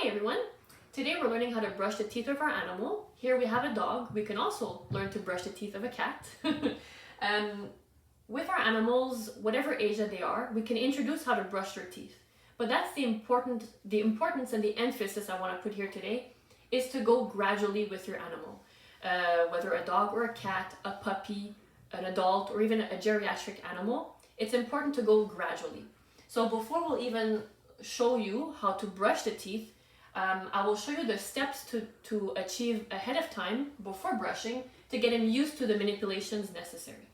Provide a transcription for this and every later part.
Hi everyone! Today we're learning how to brush the teeth of our animal. Here we have a dog. We can also learn to brush the teeth of a cat. With our animals, whatever age that they are, we can introduce how to brush their teeth. But that's the importance and the emphasis I want to put here today is to go gradually with your animal. Whether a dog or a cat, a puppy, an adult, or even a geriatric animal, it's important to go gradually. So before we'll even show you how to brush the teeth, I will show you the steps to achieve ahead of time before brushing to get him used to the manipulations necessary.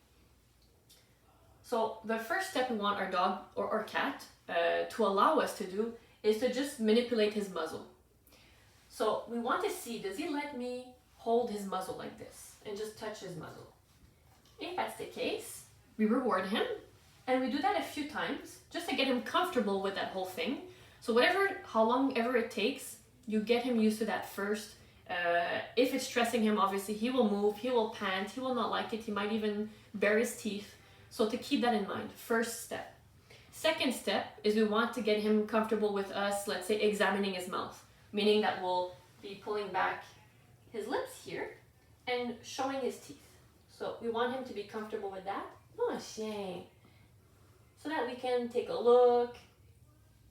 So the first step we want our dog or cat to allow us to do is to just manipulate his muzzle. So we want to see, does he let me hold his muzzle like this and just touch his muzzle? If that's the case, we reward him and we do that a few times just to get him comfortable with that whole thing. So how long ever it takes, you get him used to that first. If it's stressing him, obviously he will move, he will pant, he will not like it, he might even bare his teeth. So to keep that in mind, first step. Second step is we want to get him comfortable with us, let's say examining his mouth, meaning that we'll be pulling back his lips here and showing his teeth. So we want him to be comfortable with that. Oh, shame. So that we can take a look,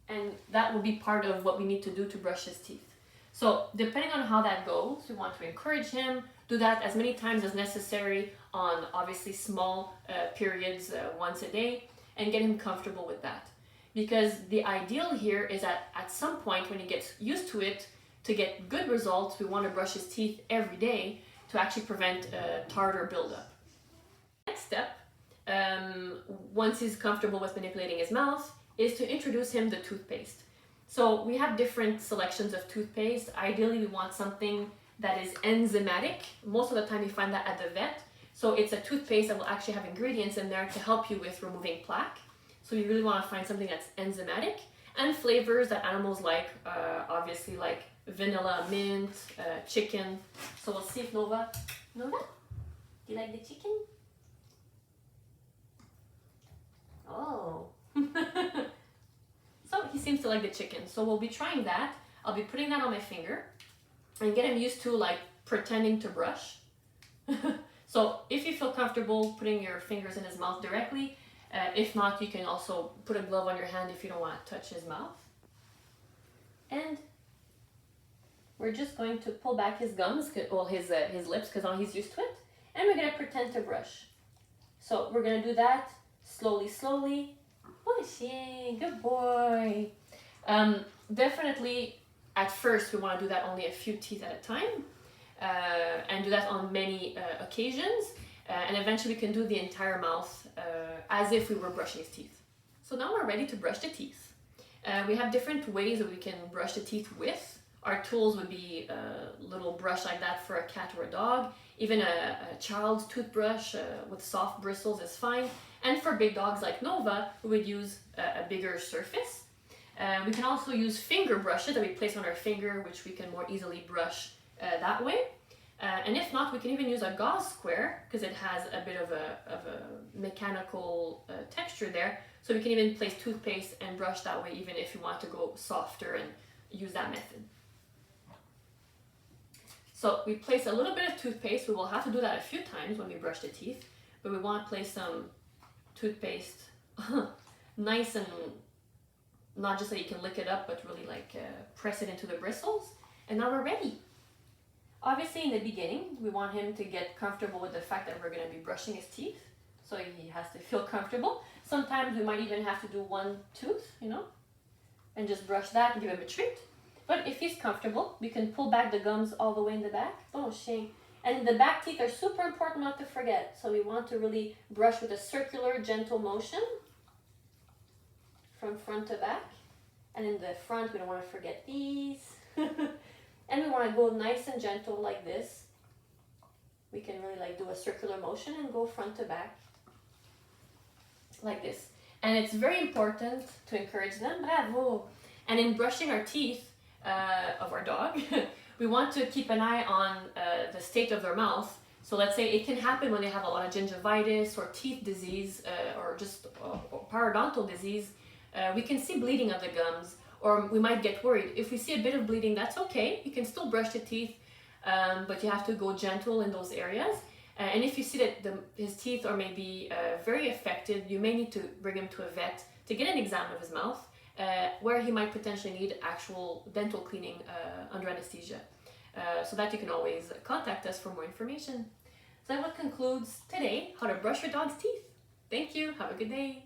and that will be part of what we need to do to brush his teeth. So depending on how that goes, we want to encourage him, do that as many times as necessary on obviously small periods once a day, and get him comfortable with that. Because the ideal here is that at some point when he gets used to it, to get good results, we want to brush his teeth every day to actually prevent tartar buildup. Next step, once he's comfortable with manipulating his mouth, is to introduce him to toothpaste. So we have different selections of toothpaste. Ideally, we want something that is enzymatic. Most of the time you find that at the vet. So it's a toothpaste that will actually have ingredients in there to help you with removing plaque. So you really want to find something that's enzymatic, and flavors that animals like, obviously like vanilla, mint, chicken. So we'll see if Nova, do you like the chicken? Oh. So he seems to like the chicken. So we'll be trying that. I'll be putting that on my finger and get him used to like pretending to brush. So if you feel comfortable putting your fingers in his mouth directly, if not, you can also put a glove on your hand if you don't want to touch his mouth. And we're just going to pull back his gums, well his lips, because now he's used to it. And we're going to pretend to brush. So we're going to do that slowly, slowly. Pushing, good boy. Definitely at first we want to do that only a few teeth at a time, and do that on many occasions, and eventually we can do the entire mouth as if we were brushing his teeth. So now we're ready to brush the teeth. We have different ways that we can brush the teeth with. Our tools would be a little brush like that for a cat or a dog. Even a child's toothbrush with soft bristles is fine. And for big dogs like Nova, we would use a bigger surface. We can also use finger brushes that we place on our finger, which we can more easily brush that way. And if not, we can even use a gauze square because it has a bit of a mechanical texture there. So we can even place toothpaste and brush that way, even if you want to go softer and use that method. So we place a little bit of toothpaste. We will have to do that a few times when we brush the teeth, but we want to place some toothpaste nice and not just so you can lick it up, but really like press it into the bristles. And now we're ready. Obviously in the beginning, we want him to get comfortable with the fact that we're going to be brushing his teeth. So he has to feel comfortable. Sometimes we might even have to do one tooth, and just brush that and give him a treat. But if he's comfortable, we can pull back the gums all the way in the back. Oh, shame. And the back teeth are super important not to forget. So we want to really brush with a circular, gentle motion from front to back. And in the front, we don't want to forget these. And we want to go nice and gentle like this. We can really like do a circular motion and go front to back like this. And it's very important to encourage them. Bravo! And in brushing our teeth of our dog, we want to keep an eye on the state of their mouth. So let's say it can happen when they have a lot of gingivitis or teeth disease or just periodontal disease. We can see bleeding of the gums, or we might get worried. If we see a bit of bleeding, that's okay. You can still brush the teeth, but you have to go gentle in those areas. And if you see that his teeth are maybe very affected, you may need to bring him to a vet to get an exam of his mouth, where he might potentially need actual dental cleaning under anesthesia. So that you can always contact us for more information. So that concludes today, how to brush your dog's teeth. Thank you. Have a good day.